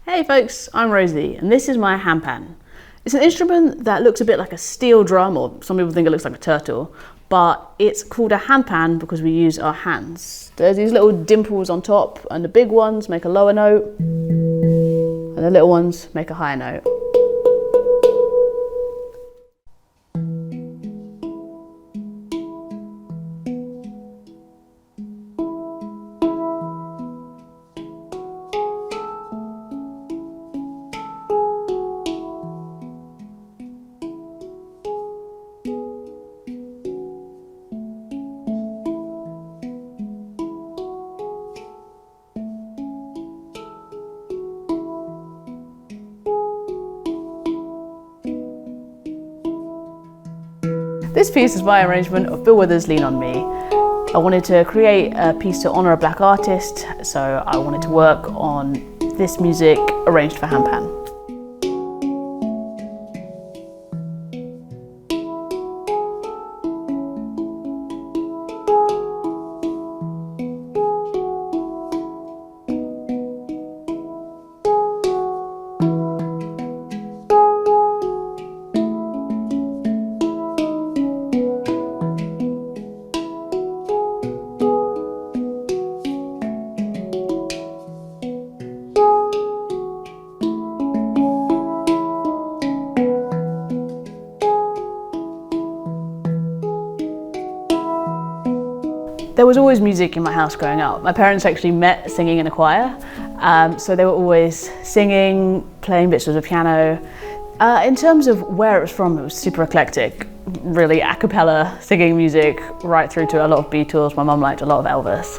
Hey folks, I'm Rosie and this is my handpan. It's an instrument that looks a bit like a steel drum, or some people think it looks like a turtle, but it's called a handpan because we use our hands. There's these little dimples on top, and the big ones make a lower note and the little ones make a higher note. This piece is my arrangement of Bill Withers' Lean On Me. I wanted to create a piece to honour a black artist, so I wanted to work on this music arranged for handpan. There was always music in my house growing up. My parents actually met singing in a choir, so they were always singing, playing bits of the piano. In terms of where it was from, it was super eclectic, really a cappella singing music, right through to a lot of Beatles. My mum liked a lot of Elvis.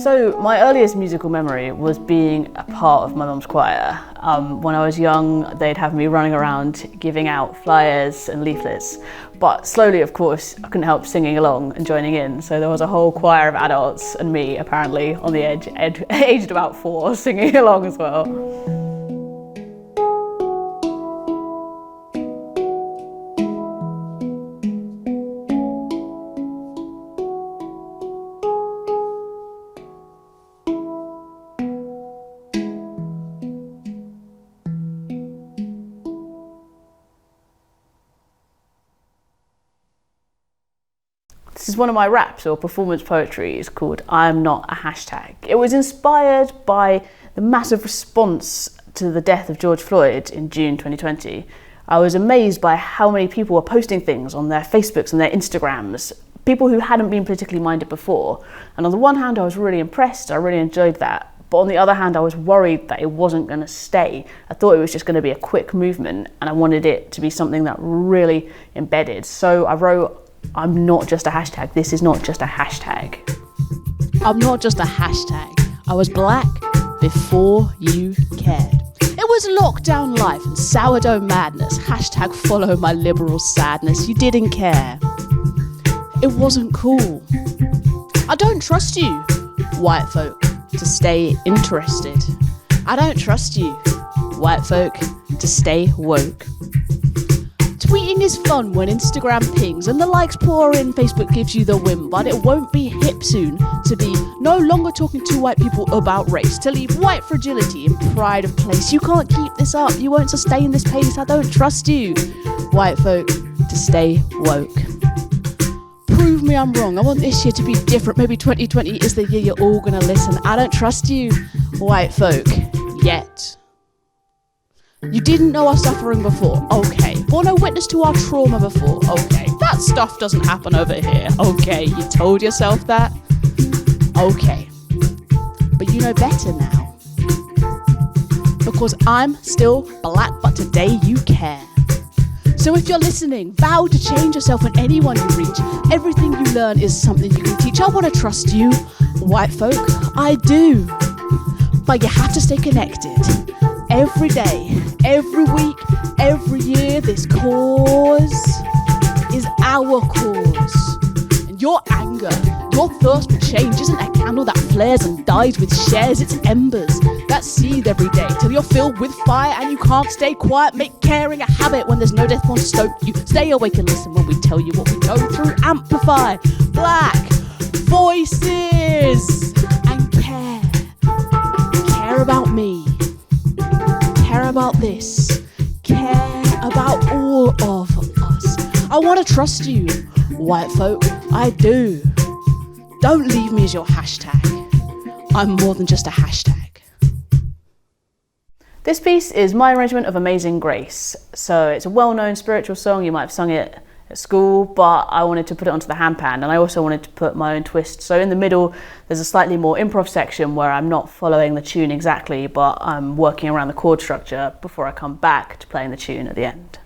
So my earliest musical memory was being a part of my mum's choir. When I was young, they'd have me running around giving out flyers and leaflets. But slowly, of course, I couldn't help singing along and joining in. So there was a whole choir of adults and me, apparently, on the edge, aged about 4, singing along as well. This is one of my raps or performance poetry. It's called I'm Not a Hashtag. It was inspired by the massive response to the death of George Floyd in June 2020. I was amazed by how many people were posting things on their Facebooks and their Instagrams, people who hadn't been politically minded before. And on the one hand, I was really impressed, I really enjoyed that. But on the other hand, I was worried that it wasn't going to stay. I thought it was just going to be a quick movement, and I wanted it to be something that really embedded. So I wrote, I'm not just a hashtag. This is not just a hashtag. I'm not just a hashtag. I was black before you cared. It was lockdown life and sourdough madness. Hashtag follow my liberal sadness. You didn't care. It wasn't cool. I don't trust you, white folk, to stay interested. I don't trust you, white folk, to stay woke. Tweeting is fun when Instagram pings and the likes pour in, Facebook gives you the win, but it won't be hip soon to be no longer talking to white people about race, to leave white fragility and pride of place. You can't keep this up, you won't sustain this pace. I don't trust you, white folk, to stay woke. Prove me I'm wrong, I want this year to be different. Maybe 2020 is the year you're all gonna listen. I don't trust you, white folk, yet. You didn't know our suffering before, okay. Bore no witness to our trauma before, okay. That stuff doesn't happen over here, okay. You told yourself that, okay. you know better now. Because I'm still black, but today you care. So if you're listening, vow to change yourself and anyone you reach. Everything you learn is something you can teach. I want to trust you, white folk, I do. But you have to stay connected. Every day, every week, every year, this cause is our cause. And your anger, your thirst for change isn't a candle that flares and dies with shares. It's embers that seethe every day till you're filled with fire and you can't stay quiet. Make caring a habit when there's no death one to stoke you. Stay awake and listen when we tell you what we go through. Amplify black voices and care. Care about me. Care about this. Care about all of us. I want to trust you, white folk. I do. Don't leave me as your hashtag. I'm more than just a hashtag. This piece is my arrangement of Amazing Grace. So it's a well-known spiritual song. You might have sung it at school, but I wanted to put it onto the handpan, and I also wanted to put my own twist. So in the middle, there's a slightly more improv section where I'm not following the tune exactly, but I'm working around the chord structure before I come back to playing the tune at the end.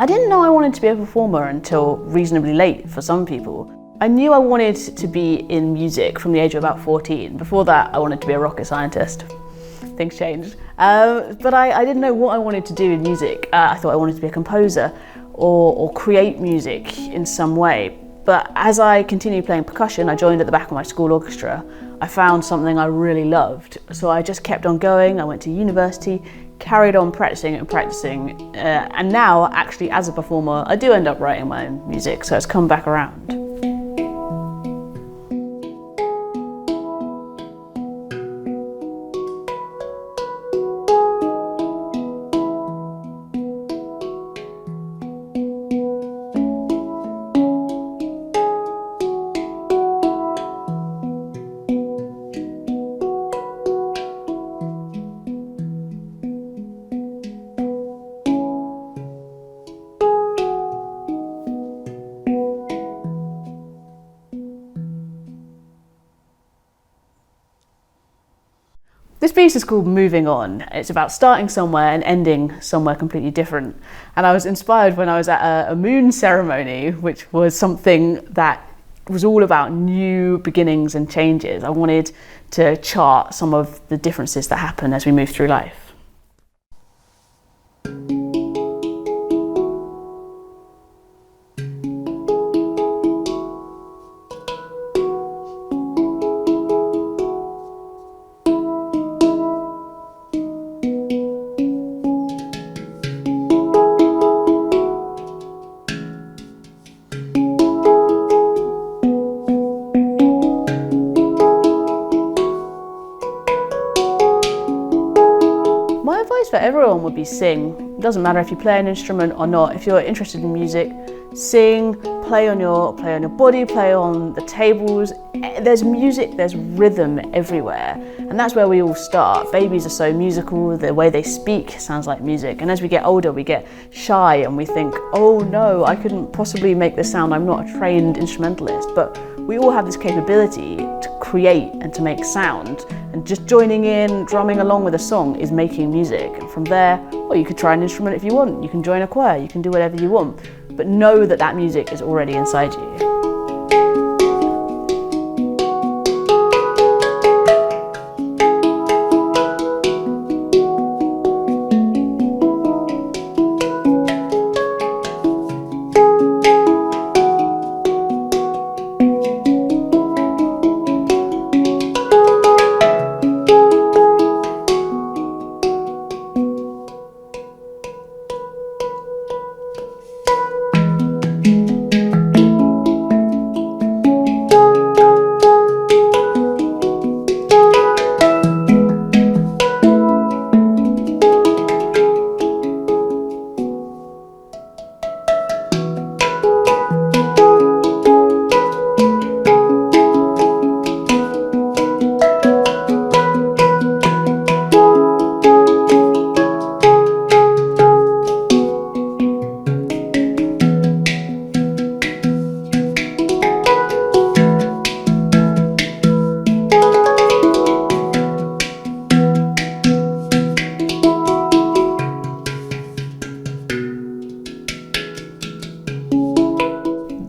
I didn't know I wanted to be a performer until reasonably late for some people. I knew I wanted to be in music from the age of about 14. Before that, I wanted to be a rocket scientist. Things changed. But I didn't know what I wanted to do in music. I thought I wanted to be a composer or create music in some way. But as I continued playing percussion, I joined at the back of my school orchestra. I found something I really loved. So I just kept on going. I went to university, carried on practicing and practicing. And now, actually, as a performer, I do end up writing my own music, so it's come back around. This piece is called Moving On. It's about starting somewhere and ending somewhere completely different. And I was inspired when I was at a moon ceremony, which was something that was all about new beginnings and changes. I wanted to chart some of the differences that happen as we move through life. For everyone would be sing. It doesn't matter if you play an instrument or not. If you're interested in music, sing, play on your body, play on the tables. There's music, there's rhythm everywhere. And that's where we all start. Babies are so musical, the way they speak sounds like music. And as we get older, we get shy and we think, oh no, I couldn't possibly make this sound. I'm not a trained instrumentalist. But we all have this capability to create and to make sound. And just joining in, drumming along with a song is making music. And from there, well, you could try an instrument if you want. You can join a choir, you can do whatever you want. But know that that music is already inside you.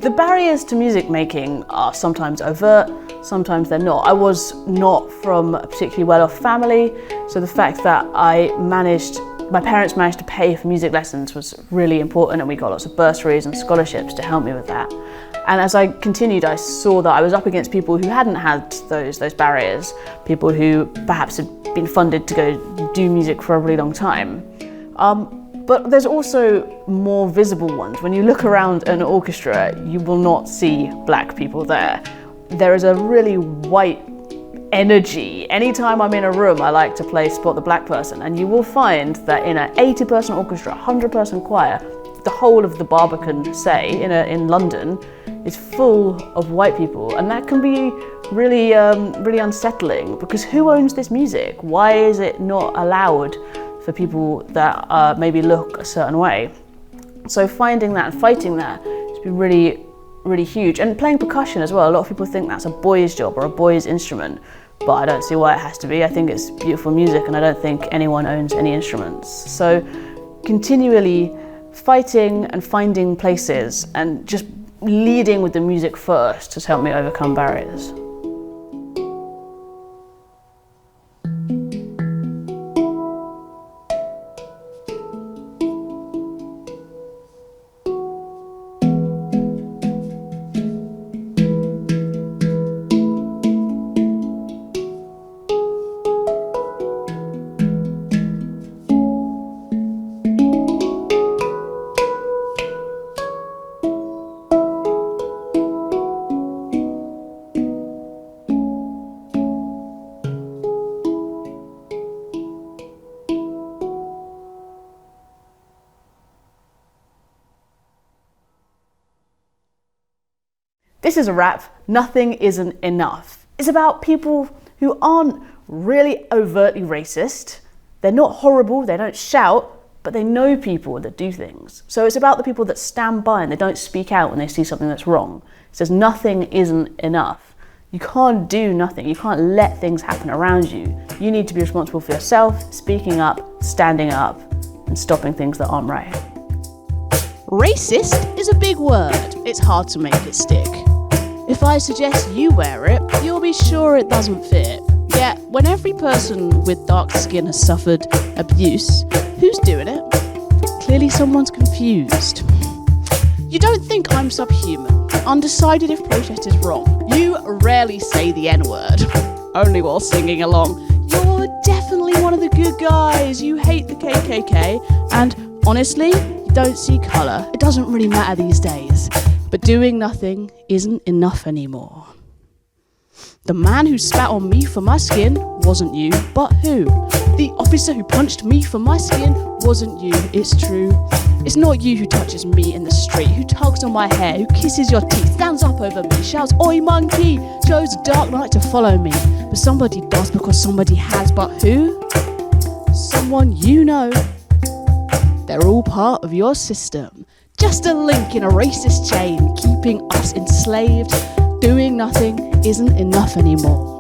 The barriers to music making are sometimes overt, sometimes they're not. I was not from a particularly well-off family, so the fact that my parents managed to pay for music lessons was really important, and we got lots of bursaries and scholarships to help me with that. And as I continued, I saw that I was up against people who hadn't had those barriers, people who perhaps had been funded to go do music for a really long time. But there's also more visible ones. When you look around an orchestra, you will not see black people there. There is a really white energy. Anytime I'm in a room, I like to play Spot the Black Person, and you will find that in an 80-person orchestra, 100-person choir, the whole of the Barbican, say, in London, is full of white people, and that can be really unsettling, because who owns this music? Why is it not allowed for people that maybe look a certain way? So finding that and fighting that has been really huge. And playing percussion as well, a lot of people think that's a boy's job or a boy's instrument, but I don't see why it has to be. I think it's beautiful music, and I don't think anyone owns any instruments. So continually fighting and finding places and just leading with the music first has helped me overcome barriers. This is a rap, Nothing Isn't Enough. It's about people who aren't really overtly racist. They're not horrible, they don't shout, but they know people that do things. So it's about the people that stand by and they don't speak out when they see something that's wrong. It says nothing isn't enough. You can't do nothing. You can't let things happen around you. You need to be responsible for yourself, speaking up, standing up, and stopping things that aren't right. Racist is a big word. It's hard to make it stick. If I suggest you wear it, you'll be sure it doesn't fit. Yet, when every person with dark skin has suffered abuse, who's doing it? Clearly someone's confused. You don't think I'm subhuman, undecided if protest is wrong. You rarely say the N-word, only while singing along. You're definitely one of the good guys. You hate the KKK, and honestly, you don't see colour. It doesn't really matter these days. But doing nothing isn't enough anymore. The man who spat on me for my skin wasn't you, but who? The officer who punched me for my skin wasn't you, it's true. It's not you who touches me in the street, who tugs on my hair, who kisses your teeth, stands up over me, shouts, "Oi monkey!" chose a dark night to follow me. But somebody does because somebody has, but who? Someone you know. They're all part of your system. Just a link in a racist chain, keeping us enslaved. Doing nothing isn't enough anymore.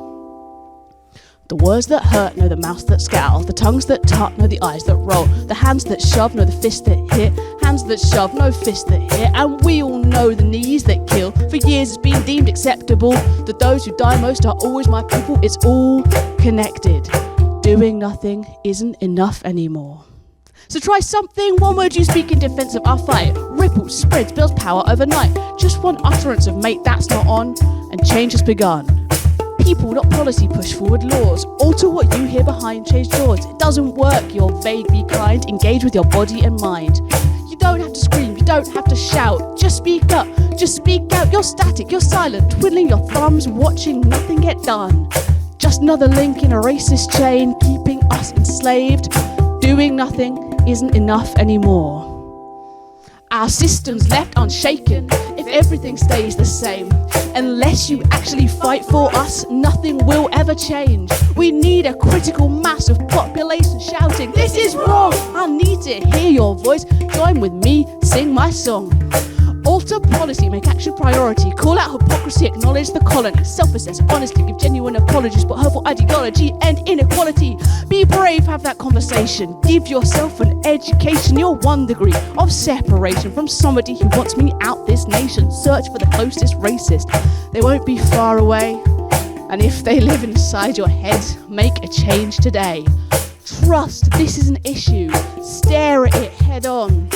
The words that hurt know the mouths that scowl, the tongues that tut know the eyes that roll, the hands that shove know the fists that hit, hands that shove no fists that hit, and we all know the knees that kill. For years it's been deemed acceptable that those who die most are always my people. It's all connected. Doing nothing isn't enough anymore. So try something, one word you speak in defence of our fight. Ripples, spreads, builds power overnight. Just one utterance of mate, that's not on, and change has begun. People, not policy, push forward laws. Alter what you hear behind, change doors. It doesn't work, you're vague, be kind. Engage with your body and mind. You don't have to scream, you don't have to shout. Just speak up, just speak out. You're static, you're silent, twiddling your thumbs, watching nothing get done. Just another link in a racist chain, keeping us enslaved. Doing nothing isn't enough anymore. Our system's left unshaken if everything stays the same. Unless you actually fight for us, nothing will ever change. We need a critical mass of population shouting, "This is wrong!" I need to hear your voice. Join with me, sing my song. Alter policy, make action priority. Call out hypocrisy, acknowledge the colony. Self-assess, honestly, give genuine apologies, but hurtful ideology and inequality. Be brave, have that conversation. Give yourself an education. You're 1 degree of separation from somebody who wants me out this nation. Search for the closest racist. They won't be far away. And if they live inside your head, make a change today. Trust this is an issue. Stare at it head on.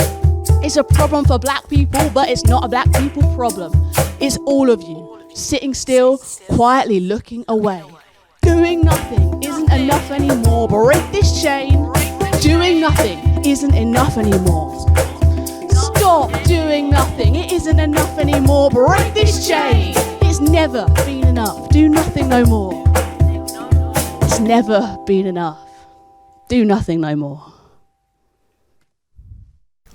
It's a problem for black people, but it's not a black people problem. It's all of you, sitting still, quietly looking away. Doing nothing isn't enough anymore. Break this chain. Doing nothing isn't enough anymore. Stop doing nothing, it isn't enough anymore. Break this chain. It's never been enough. Do nothing no more. It's never been enough. Do nothing no more.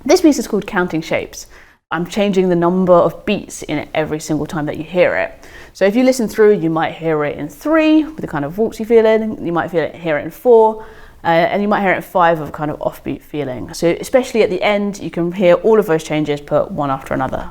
This piece is called Counting Shapes. I'm changing the number of beats in it every single time that you hear it. So if you listen through, you might hear it in 3 with a kind of waltzy feeling, you might hear it in 4, and you might hear it in 5 with a kind of offbeat feeling. So especially at the end, you can hear all of those changes put one after another.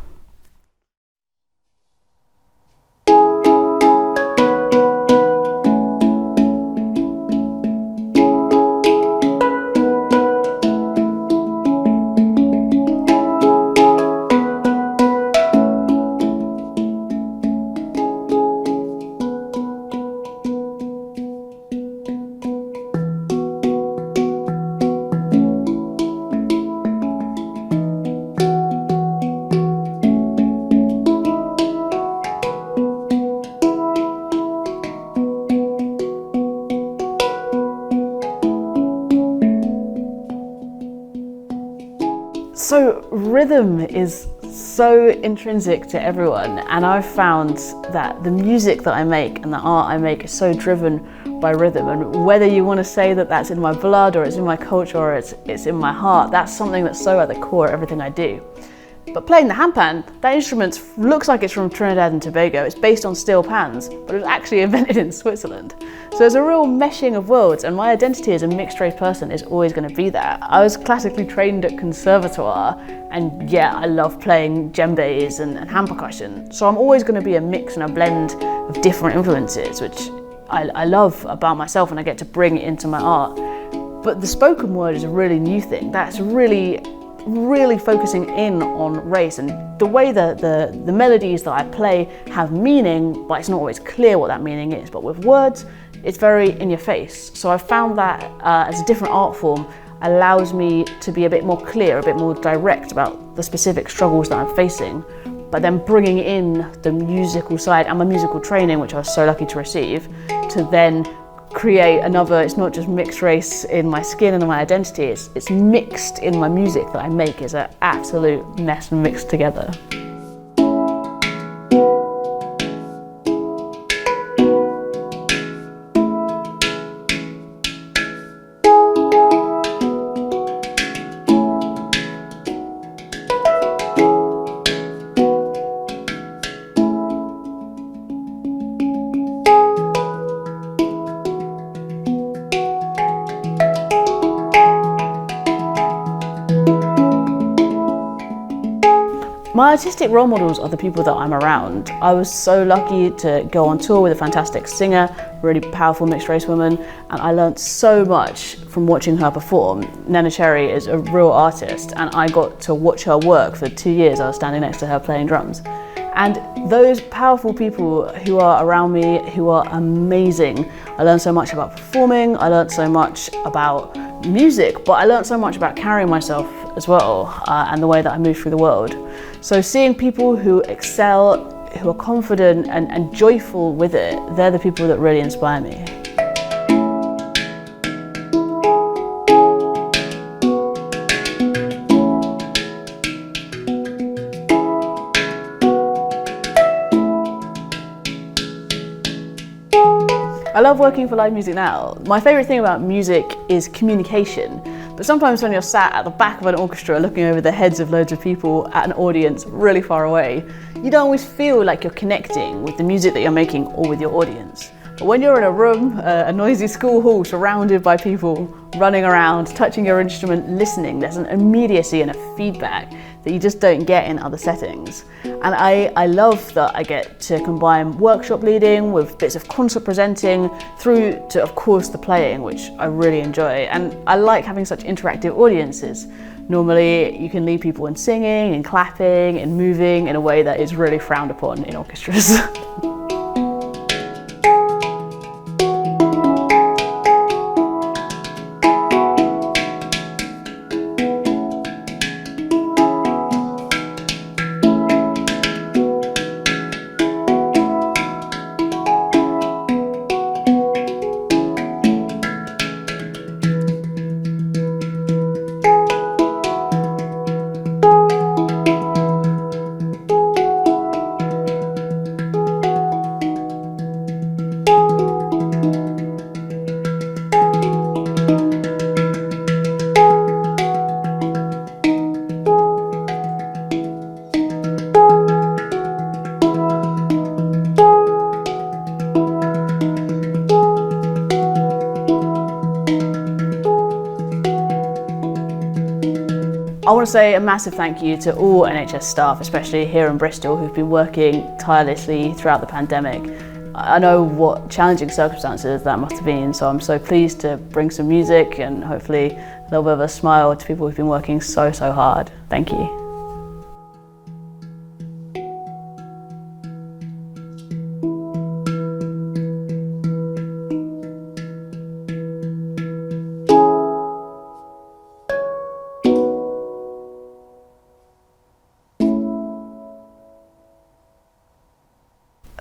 So rhythm is so intrinsic to everyone, and I've found that the music that I make and the art I make is so driven by rhythm. And whether you want to say that that's in my blood or it's in my culture or it's in my heart, that's something that's so at the core of everything I do. But playing the handpan, that instrument looks like it's from Trinidad and Tobago. It's based on steel pans, but it was actually invented in Switzerland. So there's a real meshing of worlds, and my identity as a mixed race person is always going to be there. I was classically trained at conservatoire, and yeah, I love playing djembes and hand percussion. So I'm always going to be a mix and a blend of different influences, which I love about myself, and I get to bring it into my art. But the spoken word is a really new thing. That's really focusing in on race, and the way that the melodies that I play have meaning, but it's not always clear what that meaning is. But with words, it's very in your face. So I've found that as a different art form allows me to be a bit more clear, a bit more direct about the specific struggles that I'm facing, but then bringing in the musical side and my musical training, which I was so lucky to receive, to then create another, it's not just mixed race in my skin and my identity, it's mixed in my music that I make is an absolute mess mixed together. My artistic role models are the people that I'm around. I was so lucky to go on tour with a fantastic singer, really powerful mixed race woman, and I learned so much from watching her perform. Neneh Cherry is a real artist, and I got to watch her work for 2 years. I was standing next to her playing drums. And those powerful people who are around me, who are amazing. I learned so much about performing, I learned so much about music, but I learned so much about carrying myself as well, and the way that I move through the world. So seeing people who excel, who are confident and joyful with it, they're the people that really inspire me. I love working for live music now. My favourite thing about music is communication. But sometimes when you're sat at the back of an orchestra looking over the heads of loads of people at an audience really far away, you don't always feel like you're connecting with the music that you're making or with your audience. But when you're in a room, a noisy school hall surrounded by people running around, touching your instrument, listening, there's an immediacy and a feedback that you just don't get in other settings. And I love that I get to combine workshop leading with bits of concert presenting through to, of course, the playing, which I really enjoy. And I like having such interactive audiences. Normally, you can lead people in singing and clapping and moving in a way that is really frowned upon in orchestras. I want to say a massive thank you to all NHS staff, especially here in Bristol, who've been working tirelessly throughout the pandemic. I know what challenging circumstances that must have been, so I'm so pleased to bring some music and hopefully a little bit of a smile to people who've been working so hard. Thank you.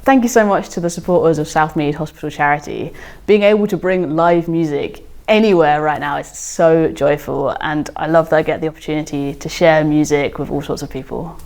Thank you so much to the supporters of Southmead Hospital Charity. Being able to bring live music anywhere right now is so joyful, and I love that I get the opportunity to share music with all sorts of people.